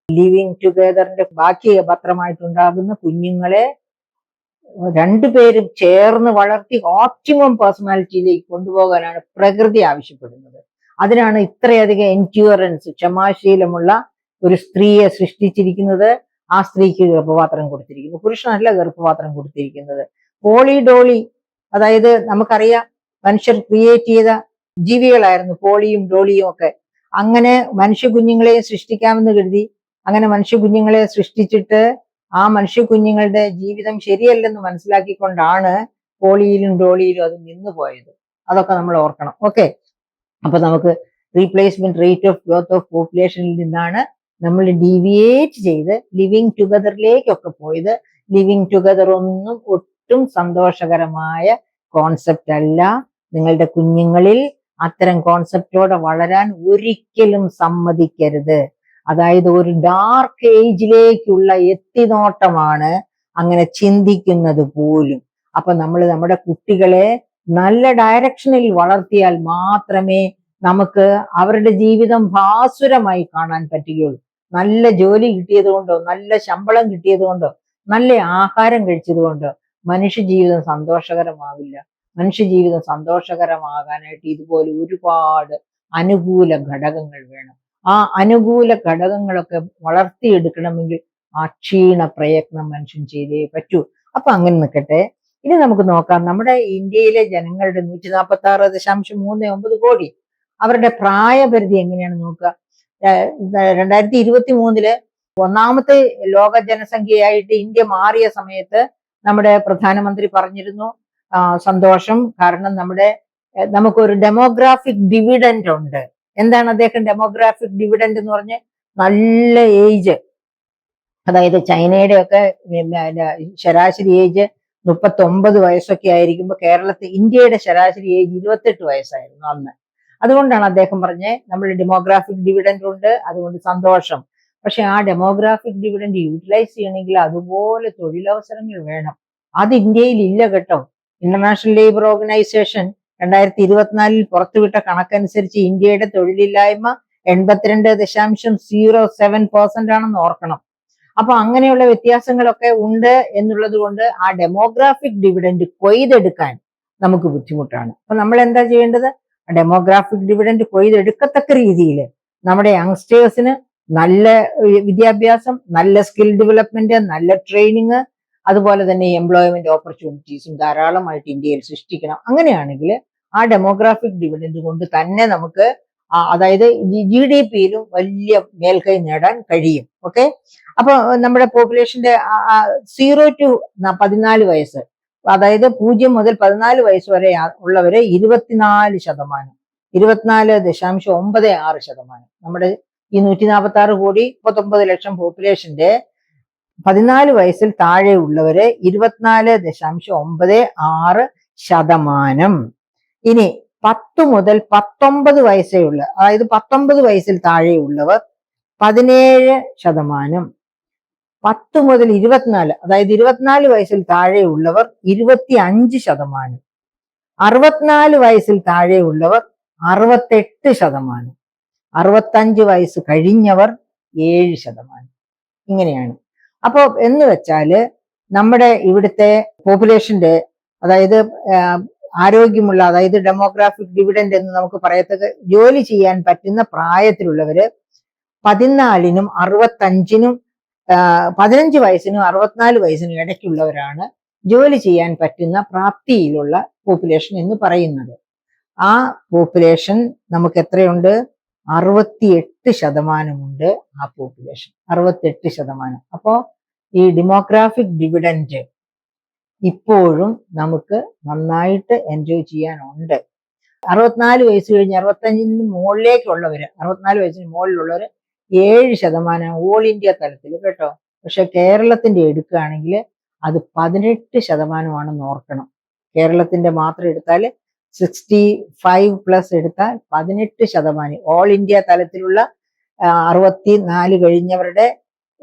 ലിവിങ് ടുഗദറിന്റെ ബാക്കി പത്രമായിട്ടുണ്ടാകുന്ന കുഞ്ഞുങ്ങളെ 2 പേരും ചേർന്ന് വളർത്തി ഓപ്റ്റിമം പേഴ്സണാലിറ്റിയിലേക്ക് കൊണ്ടുപോകാനാണ് പ്രകൃതി ആവശ്യപ്പെടുന്നത്. അതിനാണ് ഇത്രയധികം എൻഡ്യൂറൻസ്, ക്ഷമാശീലമുള്ള ഒരു സ്ത്രീയെ സൃഷ്ടിച്ചിരിക്കുന്നത്. ആ സ്ത്രീക്ക് ഗർഭപാത്രം കൊടുത്തിരിക്കുന്നു, പുരുഷനല്ല ഗർഭപാത്രം കൊടുത്തിരിക്കുന്നത്. പോളിഡോളി, അതായത് നമുക്കറിയാം മനുഷ്യർ ക്രിയേറ്റ് ചെയ്ത ജീവികളായിരുന്നു പോളിയും ഡോളിയും ഒക്കെ. അങ്ങനെ മനുഷ്യ കുഞ്ഞുങ്ങളെ സൃഷ്ടിക്കാമെന്ന് കരുതി അങ്ങനെ മനുഷ്യ കുഞ്ഞുങ്ങളെ സൃഷ്ടിച്ചിട്ട് ആ മനുഷ്യ കുഞ്ഞുങ്ങളുടെ ജീവിതം ശരിയല്ലെന്ന് മനസ്സിലാക്കിക്കൊണ്ടാണ് പോളിയിലും ഡോളിയിലും അത് നിന്നുപോയത്. അതൊക്കെ നമ്മൾ ഓർക്കണം. ഓക്കെ, അപ്പൊ നമുക്ക് replacement rate of growth of പോപ്പുലേഷനിൽ നിന്നാണ് നമ്മൾ ഡീവിയേറ്റ് ചെയ്ത് ലിവിങ് ടുഗദറിലേക്കൊക്കെ പോയത്. ലിവിങ് ടുഗദർ ഒട്ടും സന്തോഷകരമായ കോൺസെപ്റ്റ് അല്ല. നിങ്ങളുടെ കുഞ്ഞുങ്ങളിൽ അത്തരം കോൺസെപ്റ്റോടെ വളരാൻ ഒരിക്കലും സമ്മതിക്കരുത്. അതായത് ഒരു ഡാർക്ക് ഏജിലേക്കുള്ള എത്തിനോട്ടമാണ് അങ്ങനെ ചിന്തിക്കുന്നത് പോലും. അപ്പൊ നമ്മൾ നമ്മുടെ കുട്ടികളെ നല്ല ഡയറക്ഷനിൽ വളർത്തിയാൽ മാത്രമേ നമുക്ക് അവരുടെ ജീവിതം ഭാസുരമായി കാണാൻ പറ്റുകയുള്ളൂ. നല്ല ജോലി കിട്ടിയത് കൊണ്ടോ, നല്ല ശമ്പളം കിട്ടിയത് കൊണ്ടോ, നല്ല ആഹാരം കഴിച്ചത് കൊണ്ടോ മനുഷ്യ ജീവിതം സന്തോഷകരമാവില്ല. മനുഷ്യ ജീവിതം സന്തോഷകരമാകാനായിട്ട് ഇതുപോലെ ഒരുപാട് അനുകൂല ഘടകങ്ങൾ വേണം. ആ അനുകൂല ഘടകങ്ങളൊക്കെ വളർത്തിയെടുക്കണമെങ്കിൽ അക്ഷീണ പ്രയത്നം മനുഷ്യൻ ചെയ്തേ പറ്റൂ. അപ്പൊ അങ്ങനെ നിൽക്കട്ടെ. ഇനി നമുക്ക് നോക്കാം, നമ്മുടെ ഇന്ത്യയിലെ ജനങ്ങളുടെ 146.39 കോടി അവരുടെ പ്രായപരിധി എങ്ങനെയാണ് നോക്കുക. 2023 ഒന്നാമത്തെ ലോക ജനസംഖ്യയായിട്ട് ഇന്ത്യ മാറിയ സമയത്ത് നമ്മുടെ പ്രധാനമന്ത്രി പറഞ്ഞിരുന്നു, സന്തോഷം, കാരണം നമുക്കൊരു ഡെമോഗ്രാഫിക് ഡിവിഡൻഡ് ഉണ്ട്. എന്താണ് അദ്ദേഹം ഡെമോഗ്രാഫിക് ഡിവിഡൻഡ് എന്ന് പറഞ്ഞ്? നല്ല ഏജ്, അതായത് ചൈനയുടെ ഒക്കെ ശരാശരി ഏജ് 39 വയസ്സൊക്കെ ആയിരിക്കുമ്പോൾ ഇന്ത്യയുടെ ശരാശരി ഏജ് 28 വയസ്സായിരുന്നു അന്ന്. അതുകൊണ്ടാണ് അദ്ദേഹം പറഞ്ഞത് നമ്മൾ ഡെമോഗ്രാഫിക് ഡിവിഡൻഡ് ഉണ്ട്, അതുകൊണ്ട് സന്തോഷം. പക്ഷെ ആ ഡെമോഗ്രാഫിക് ഡിവിഡൻഡ് യൂട്ടിലൈസ് ചെയ്യണമെങ്കിൽ അതുപോലെ തൊഴിലവസരങ്ങൾ വേണം. അത് ഇന്ത്യയിൽ ഇല്ല കേട്ടോ. ഇന്റർനാഷണൽ ലേബർ ഓർഗനൈസേഷൻ 2024 പുറത്തുവിട്ട കണക്കനുസരിച്ച് ഇന്ത്യയുടെ തൊഴിലില്ലായ്മ 82.07% ആണെന്ന് ഓർക്കണം. അപ്പൊ അങ്ങനെയുള്ള വ്യത്യാസങ്ങളൊക്കെ ഉണ്ട് എന്നുള്ളത് കൊണ്ട് ആ ഡെമോഗ്രാഫിക് ഡിവിഡൻഡ് കൊയ്തെടുക്കാൻ നമുക്ക് ബുദ്ധിമുട്ടാണ്. അപ്പൊ നമ്മൾ എന്താ ചെയ്യേണ്ടത്? ഡെമോഗ്രാഫിക് ഡിവിഡൻഡ് കൊയ്തെടുക്കത്തക്ക രീതിയിൽ നമ്മുടെ യങ്സ്റ്റേഴ്സിന് നല്ല വിദ്യാഭ്യാസം, നല്ല സ്കിൽ ഡെവലപ്മെന്റ്, നല്ല ട്രെയിനിങ്, അതുപോലെ തന്നെ എംപ്ലോയ്മെന്റ് ഓപ്പർച്യൂണിറ്റീസും ധാരാളമായിട്ട് ഇന്ത്യയിൽ സൃഷ്ടിക്കണം. അങ്ങനെയാണെങ്കിൽ ആ ഡെമോഗ്രാഫിക് ഡിവിഡൻഡ് കൊണ്ട് തന്നെ നമുക്ക് അതായത് GDP-യിലും വലിയ മേൽക്കൈ നേടാൻ കഴിയും. ഓക്കെ, അപ്പൊ നമ്മുടെ പോപ്പുലേഷന്റെ 0 to 14 വയസ്സ്, അതായത് 0 മുതൽ 14 വയസ്സ് വരെ ഉള്ളവരെ 24%, 24.96%. നമ്മുടെ ഈ 146 കോടി 39 ലക്ഷം പോപ്പുലേഷന്റെ 14 വയസ്സിൽ താഴെ ഉള്ളവരെ 24.96%. ഇനി 10 മുതൽ 19 വയസ്സേ ഉള്ള, അതായത് 19 വയസ്സിൽ താഴെയുള്ളവർ 17%. 10 മുതൽ 24, അതായത് 24 വയസ്സിൽ താഴെയുള്ളവർ 25%. 64 വയസ്സിൽ താഴെയുള്ളവർ 68%. 65 വയസ്സ് കഴിഞ്ഞവർ 7%. ഇങ്ങനെയാണ്. അപ്പോ എന്ന് വെച്ചാല് നമ്മുടെ ഇവിടുത്തെ പോപ്പുലേഷന്റെ, അതായത് ആരോഗ്യമുള്ള, അതായത് ഡെമോഗ്രാഫിക് ഡിവിഡൻഡ് എന്ന് നമുക്ക് പറയത്തക്ക ജോലി ചെയ്യാൻ പറ്റുന്ന പ്രായത്തിലുള്ളവര് 14നും 65നും 15 വയസ്സിനും 64 വയസ്സിനും ഇടയ്ക്കുള്ളവരാണ് ജോലി ചെയ്യാൻ പറ്റുന്ന പ്രാപ്തിയിലുള്ള പോപ്പുലേഷൻ എന്ന് പറയുന്നത്. ആ പോപ്പുലേഷൻ നമുക്ക് എത്രയുണ്ട്? 68% ആ പോപ്പുലേഷൻ, 68%. അപ്പോ ഈ ഡെമോഗ്രാഫിക് ഡിവിഡൻഡ് ഇപ്പോഴും നമുക്ക് നന്നായിട്ട് എൻജോയ് ചെയ്യാനുണ്ട്. 64 വയസ്സ് കഴിഞ്ഞ് 65ന് മുകളിലേക്കുള്ളവര്, 64 വയസ്സിന് മുകളിലുള്ളവര് 7% ഓൾ ഇന്ത്യ തലത്തിൽ കേട്ടോ. പക്ഷെ കേരളത്തിന്റെ എടുക്കുകയാണെങ്കിൽ അത് 18%ആണെന്ന് ഓർക്കണം. കേരളത്തിന്റെ മാത്രം എടുത്താൽ 65+ എടുത്താൽ 18%. ഓൾ ഇന്ത്യ തലത്തിലുള്ള 64 കഴിഞ്ഞവരുടെ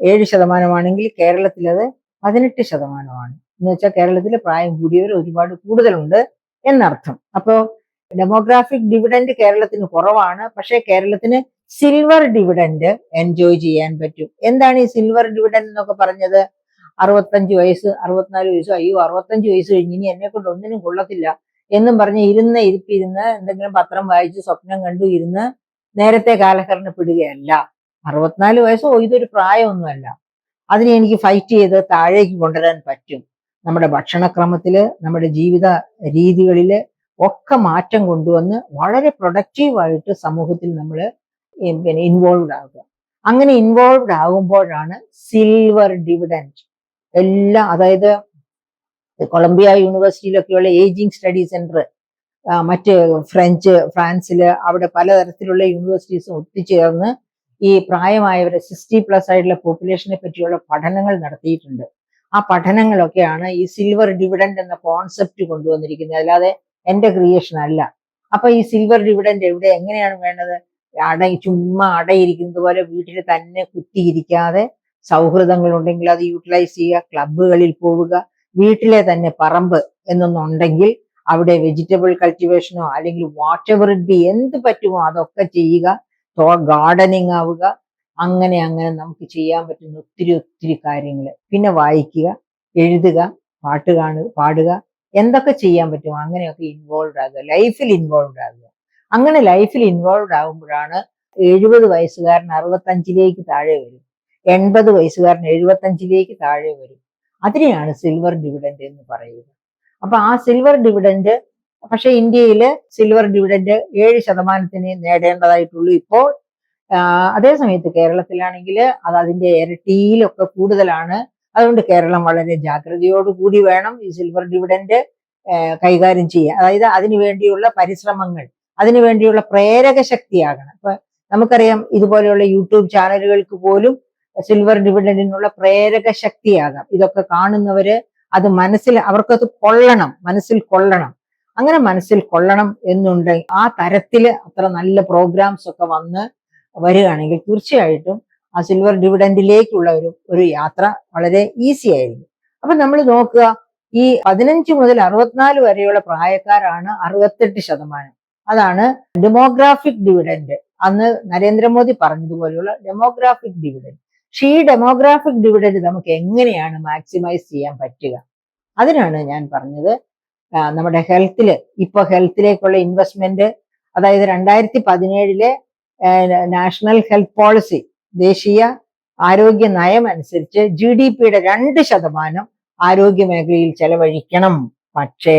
7%ആണെങ്കിൽ കേരളത്തിൽ അത് 18%. എന്ന് വെച്ചാൽ കേരളത്തിൽ പ്രായം കൂടിയവർ ഒരുപാട് കൂടുതലുണ്ട് എന്നർത്ഥം. അപ്പോ ഡെമോഗ്രാഫിക് ഡിവിഡൻഡ് കേരളത്തിന് കുറവാണ്. പക്ഷെ കേരളത്തിന് സിൽവർ ഡിവിഡൻഡ് എൻജോയ് ചെയ്യാൻ പറ്റും. എന്താണ് ഈ സിൽവർ ഡിവിഡൻഡ് എന്നൊക്കെ പറഞ്ഞത്? 65 വയസ്സ്, 64 വയസ്സ്, അയ്യോ 65 വയസ്സ് കഴിഞ്ഞ് ഇനി എന്നെ കൊണ്ട് ഒന്നിനും കൊള്ളത്തില്ല എന്നും പറഞ്ഞ് ഇരിപ്പിരുന്ന് എന്തെങ്കിലും പത്രം വായിച്ച് സ്വപ്നം കണ്ടു ഇരുന്ന് നേരത്തെ കാലഹരണപ്പെടുകയല്ല. 64 വയസ്സോ ഇതൊരു പ്രായമൊന്നുമല്ല. അതിനെ എനിക്ക് ഫൈറ്റ് ചെയ്ത് താഴേക്ക് കൊണ്ടുവരാൻ പറ്റും. നമ്മുടെ ഭക്ഷണക്രമത്തില്, നമ്മുടെ ജീവിത രീതികളില് ഒക്കെ മാറ്റം കൊണ്ടുവന്ന് വളരെ പ്രൊഡക്റ്റീവായിട്ട് സമൂഹത്തിൽ നമ്മൾ ഇൻവോൾവ്ഡ് ആകുക. അങ്ങനെ ഇൻവോൾവ്ഡ് ആകുമ്പോഴാണ് സിൽവർ ഡിവിഡൻഡ് എല്ലാം, അതായത് കൊളംബിയ യൂണിവേഴ്സിറ്റിയിലൊക്കെയുള്ള ഏജിങ് സ്റ്റഡി സെന്റർ, മറ്റ് ഫ്രാൻസില് അവിടെ പലതരത്തിലുള്ള യൂണിവേഴ്സിറ്റീസും ഒത്തുചേർന്ന് ഈ പ്രായമായവരെ 60+ ആയിട്ടുള്ള പോപ്പുലേഷനെ പറ്റിയുള്ള പഠനങ്ങൾ നടത്തിയിട്ടുണ്ട്. ആ പഠനങ്ങളൊക്കെയാണ് ഈ സിൽവർ ഡിവിഡൻഡ് എന്ന കോൺസെപ്റ്റ് കൊണ്ടുവന്നിരിക്കുന്നത്, അല്ലാതെ എന്റെ ക്രിയേഷൻ അല്ല. അപ്പൊ ഈ സിൽവർ ഡിവിഡൻഡ് എവിടെ, എങ്ങനെയാണ് വേണ്ടത്? ചുമ്മാ അടയിരിക്കുന്നത് പോലെ വീട്ടിൽ തന്നെ കുത്തിയിരിക്കാതെ സൗഹൃദങ്ങൾ ഉണ്ടെങ്കിൽ അത് യൂട്ടിലൈസ് ചെയ്യുക, ക്ലബുകളിൽ പോവുക, വീട്ടിലെ തന്നെ പറമ്പ് എന്നൊന്നുണ്ടെങ്കിൽ അവിടെ വെജിറ്റബിൾ കൾട്ടിവേഷനോ അല്ലെങ്കിൽ വാട്ട് എവർ ഇറ്റ് ബി, എന്ത് പറ്റുമോ അതൊക്കെ ചെയ്യുക, ഗാർഡനിങ് ആവുക. അങ്ങനെ നമുക്ക് ചെയ്യാൻ പറ്റുന്ന ഒത്തിരി കാര്യങ്ങൾ. പിന്നെ വായിക്കുക, എഴുതുക, പാടുക, എന്തൊക്കെ ചെയ്യാൻ പറ്റുമോ അങ്ങനെയൊക്കെ ഇൻവോൾവ് ആകുക, ലൈഫിൽ ഇൻവോൾവ് ആകുക. അങ്ങനെ ലൈഫിൽ ഇൻവോൾവ് ആകുമ്പോഴാണ് 70 വയസ്സുകാരൻ 65ലേക്ക് താഴെ വരും, 80 വയസ്സുകാരൻ 75ലേക്ക് താഴെ വരും. അതിനെയാണ് സിൽവർ ഡിവിഡൻഡ് എന്ന് പറയുക. അപ്പൊ ആ സിൽവർ ഡിവിഡൻഡ്, പക്ഷെ ഇന്ത്യയില് സിൽവർ ഡിവിഡൻഡ് 7% നേടേണ്ടതായിട്ടുള്ളൂ ഇപ്പോൾ. അതേ സമയത്ത് കേരളത്തിലാണെങ്കിൽ അത് അതിന്റെ ഇരട്ടിയിലൊക്കെ കൂടുതലാണ്. അതുകൊണ്ട് കേരളം വളരെ ജാഗ്രതയോടുകൂടി വേണം ഈ സിൽവർ ഡിവിഡൻഡ് കൈകാര്യം ചെയ്യാൻ. അതായത് അതിനു വേണ്ടിയുള്ള പരിശ്രമങ്ങൾ, അതിനു വേണ്ടിയുള്ള പ്രേരക ശക്തിയാകണം. ഇപ്പൊ നമുക്കറിയാം, ഇതുപോലെയുള്ള യൂട്യൂബ് ചാനലുകൾക്ക് പോലും സിൽവർ ഡിവിഡൻഡിനുള്ള പ്രേരക ശക്തിയാകാം. ഇതൊക്കെ കാണുന്നവര് അത് അവർക്കത് മനസ്സിൽ കൊള്ളണം. അങ്ങനെ മനസ്സിൽ കൊള്ളണം എന്നുണ്ടെങ്കിൽ ആ തരത്തില് അത്ര നല്ല പ്രോഗ്രാംസ് ഒക്കെ വരികയാണെങ്കിൽ തീർച്ചയായിട്ടും ആ സിൽവർ ഡിവിഡൻഡിലേക്കുള്ള ഒരു യാത്ര വളരെ ഈസി ആയിരിക്കും. അപ്പൊ നമ്മൾ നോക്കുക, ഈ 15 മുതൽ 64 വരെയുള്ള പ്രായക്കാരാണ് 68%. അതാണ് ഡെമോഗ്രാഫിക് ഡിവിഡൻഡ്. അന്ന് നരേന്ദ്രമോദി പറഞ്ഞതുപോലെയുള്ള ഡെമോഗ്രാഫിക് ഡിവിഡൻഡ്. പക്ഷെ ഈ ഡെമോഗ്രാഫിക് ഡിവിഡൻഡ് നമുക്ക് എങ്ങനെയാണ് മാക്സിമൈസ് ചെയ്യാൻ പറ്റുക? അതിനാണ് ഞാൻ പറഞ്ഞത്, നമ്മുടെ ഹെൽത്തിലേക്കുള്ള ഇൻവെസ്റ്റ്മെന്റ്, അതായത് 2017 നാഷണൽ ഹെൽത്ത് പോളിസി, ദേശീയ ആരോഗ്യ നയം അനുസരിച്ച് GDP-യുടെ 2% ആരോഗ്യ മേഖലയിൽ ചെലവഴിക്കണം. പക്ഷേ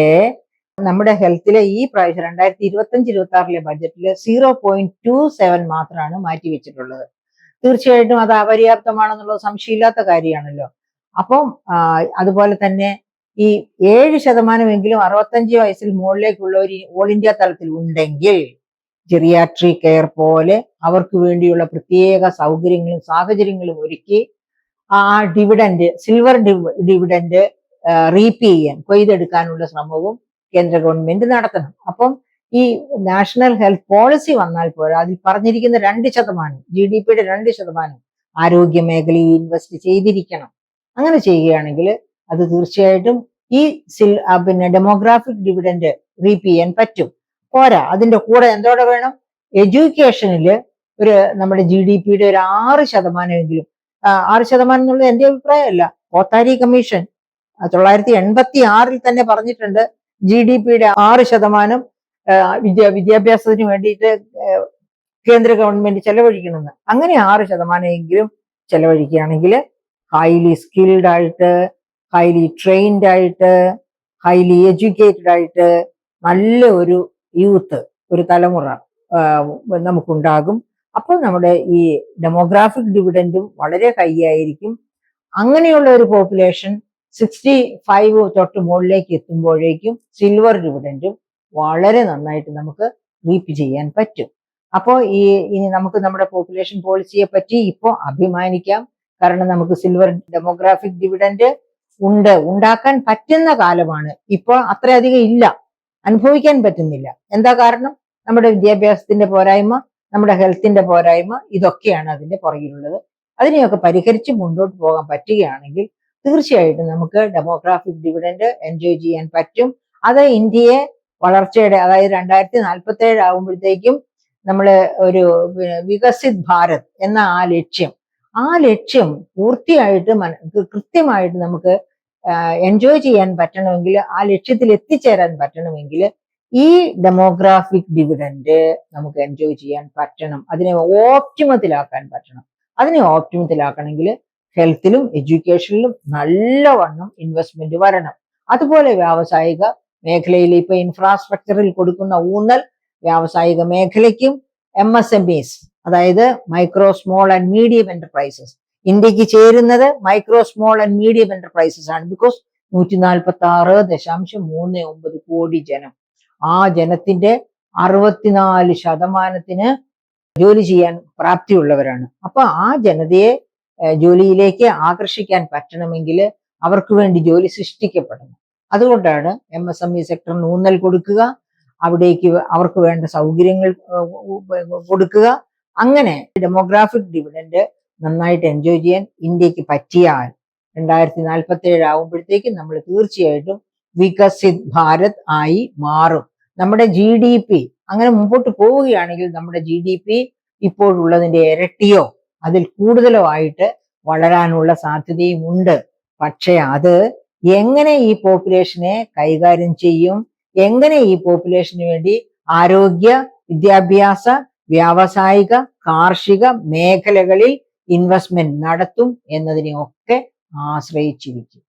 നമ്മുടെ ഹെൽത്തിലെ ഈ പ്രാവശ്യം 2025-26 ബഡ്ജറ്റില് 0.27 മാത്രമാണ് മാറ്റിവെച്ചിട്ടുള്ളത്. തീർച്ചയായിട്ടും അത് അപര്യാപ്തമാണെന്നുള്ളത് സംശയമില്ലാത്ത കാര്യമാണല്ലോ. അപ്പം അതുപോലെ തന്നെ ഈ 7% 65 വയസ്സിൽ മുകളിലേക്കുള്ളവർ ഓൾ ഇന്ത്യ തലത്തിൽ ഉണ്ടെങ്കിൽ ജെറിയാട്രി കെയർ പോലെ അവർക്ക് വേണ്ടിയുള്ള പ്രത്യേക സൗകര്യങ്ങളും സാഹചര്യങ്ങളും ഒരുക്കി ആ ഡിവിഡൻഡ്, സിൽവർ ഡിവിഡൻഡ് കൊയ്തെടുക്കാനുള്ള ശ്രമവും കേന്ദ്ര ഗവൺമെന്റ് നടത്തണം. അപ്പം ഈ നാഷണൽ ഹെൽത്ത് പോളിസി വന്നാൽ പോരാ, അതിൽ പറഞ്ഞിരിക്കുന്ന 2% GDP 2% ആരോഗ്യ മേഖലയിൽ ഇൻവെസ്റ്റ് ചെയ്തിരിക്കണം. അങ്ങനെ ചെയ്യുകയാണെങ്കിൽ അത് തീർച്ചയായിട്ടും ഈ പിന്നെ ഡെമോഗ്രാഫിക് ഡിവിഡൻഡ് റീപ്പ് ചെയ്യാൻ പറ്റും. പോരാ, അതിന്റെ കൂടെ എന്തോടെ വേണം? എഡ്യൂക്കേഷനിൽ നമ്മുടെ GDP ഒരു 6%, 6% എന്നുള്ളത് എന്റെ അഭിപ്രായമല്ല, കോത്താരി കമ്മീഷൻ 1986 തന്നെ പറഞ്ഞിട്ടുണ്ട് GDP 6% വിദ്യാഭ്യാസത്തിന് വേണ്ടിയിട്ട് കേന്ദ്ര ഗവൺമെന്റ് ചെലവഴിക്കണമെന്ന്. അങ്ങനെ 6% ചെലവഴിക്കുകയാണെങ്കിൽ ഹൈലി സ്കിൽഡ് ആയിട്ട്, ഹൈലി ട്രെയിൻഡ് ആയിട്ട്, ഹൈലി എഡ്യൂക്കേറ്റഡ് ആയിട്ട് നല്ല ഒരു യൂത്ത്, ഒരു തലമുറ നമുക്കുണ്ടാകും. അപ്പോൾ നമ്മുടെ ഈ ഡെമോഗ്രാഫിക് ഡിവിഡൻഡും വളരെ ഹൈ ആയിരിക്കും. അങ്ങനെയുള്ള ഒരു പോപ്പുലേഷൻ 65 തൊട്ട് മുകളിലേക്ക് എത്തുമ്പോഴേക്കും സിൽവർ ഡിവിഡൻഡും വളരെ നന്നായിട്ട് നമുക്ക് റീപ്പ് ചെയ്യാൻ പറ്റും. അപ്പോൾ ഇനി നമുക്ക് നമ്മുടെ പോപ്പുലേഷൻ പോളിസിയെ പറ്റി ഇപ്പോൾ അഭിമാനിക്കാം. കാരണം നമുക്ക് സിൽവർ ഡെമോഗ്രാഫിക് ഡിവിഡൻഡ് ഉണ്ടാക്കാൻ പറ്റുന്ന കാലമാണ്. ഇപ്പോൾ അത്രയധികം ഇല്ല, അനുഭവിക്കാൻ പറ്റുന്നില്ല. എന്താ കാരണം? നമ്മുടെ വിദ്യാഭ്യാസത്തിന്റെ പോരായ്മ, നമ്മുടെ ഹെൽത്തിന്റെ പോരായ്മ, ഇതൊക്കെയാണ് അതിന്റെ പുറകിലുള്ളത്. അതിനെയൊക്കെ പരിഹരിച്ച് മുന്നോട്ട് പോകാൻ പറ്റുകയാണെങ്കിൽ തീർച്ചയായിട്ടും നമുക്ക് ഡെമോഗ്രാഫിക് ഡിവിഡൻഡ് എൻജോയ് ചെയ്യാൻ പറ്റും. അത് ഇന്ത്യയെ വളർച്ചയുടെ, അതായത് 2047 ആകുമ്പോഴത്തേക്കും നമ്മൾ ഒരു വികസിത് ഭാരത് എന്ന ആ ലക്ഷ്യം പൂർത്തിയായിട്ട് കൃത്യമായിട്ട് നമുക്ക് എൻജോയ് ചെയ്യാൻ പറ്റണമെങ്കിൽ, ആ ലക്ഷ്യത്തിൽ എത്തിച്ചേരാൻ പറ്റണമെങ്കിൽ ഈ ഡെമോഗ്രാഫിക് ഡിവിഡൻഡ് നമുക്ക് എൻജോയ് ചെയ്യാൻ പറ്റണം. അതിനെ ഓപ്റ്റിമത്തിലാക്കാൻ പറ്റണം. അതിനെ ഓപ്റ്റിമത്തിലാക്കണമെങ്കിൽ ഹെൽത്തിലും എഡ്യൂക്കേഷനിലും നല്ലവണ്ണം ഇൻവെസ്റ്റ്മെന്റ് വരണം. അതുപോലെ വ്യാവസായിക മേഖലയിൽ ഇപ്പൊ ഇൻഫ്രാസ്ട്രക്ചറിൽ കൊടുക്കുന്ന ഊന്നൽ വ്യാവസായിക മേഖലയ്ക്കും MSMEs, അതായത് micro small and medium enterprises, ഇന്ത്യക്ക് ചേരുന്നത് micro small and medium enterprises ആണ്. ബിക്കോസ് 146.39 കോടി ജനം, ആ ജനത്തിന്റെ 64% ജോലി ചെയ്യാൻ പ്രാപ്തിയുള്ളവരാണ്. അപ്പൊ ആ ജനതയെ ജോലിയിലേക്ക് ആകർഷിക്കാൻ പറ്റണമെങ്കിൽ അവർക്ക് വേണ്ടി ജോലി സൃഷ്ടിക്കപ്പെടണം. അതുകൊണ്ടാണ് MSME സെക്ടറിന് ഊന്നൽ കൊടുക്കുക, അവിടേക്ക് അവർക്ക് വേണ്ട സൗകര്യങ്ങൾ കൊടുക്കുക. അങ്ങനെ ഡെമോഗ്രാഫിക് ഡിവിഡൻഡ് നന്നായിട്ട് എൻജോയ് ചെയ്യാൻ ഇന്ത്യക്ക് പറ്റിയാൽ 2047 ആകുമ്പോഴത്തേക്കും നമ്മൾ തീർച്ചയായിട്ടും വികസിത് ഭാരത് ആയി മാറും. നമ്മുടെ GDP അങ്ങനെ മുമ്പോട്ട് പോവുകയാണെങ്കിൽ നമ്മുടെ GDP ഇപ്പോഴുള്ളതിന്റെ ഇരട്ടിയോ അതിൽ കൂടുതലോ ആയിട്ട് വളരാനുള്ള സാധ്യതയും ഉണ്ട്. പക്ഷെ അത് എങ്ങനെ ഈ പോപ്പുലേഷനെ കൈകാര്യം ചെയ്യും, എങ്ങനെ ഈ പോപ്പുലേഷന് വേണ്ടി ആരോഗ്യ, വിദ്യാഭ്യാസ, വ്യാവസായിക, കാർഷിക മേഖലകളിൽ ഇൻവെസ്റ്റ്മെന്റ് നടത്തും എന്നതിനെ ഒക്കെ ആശ്രയിച്ചിരിക്കും.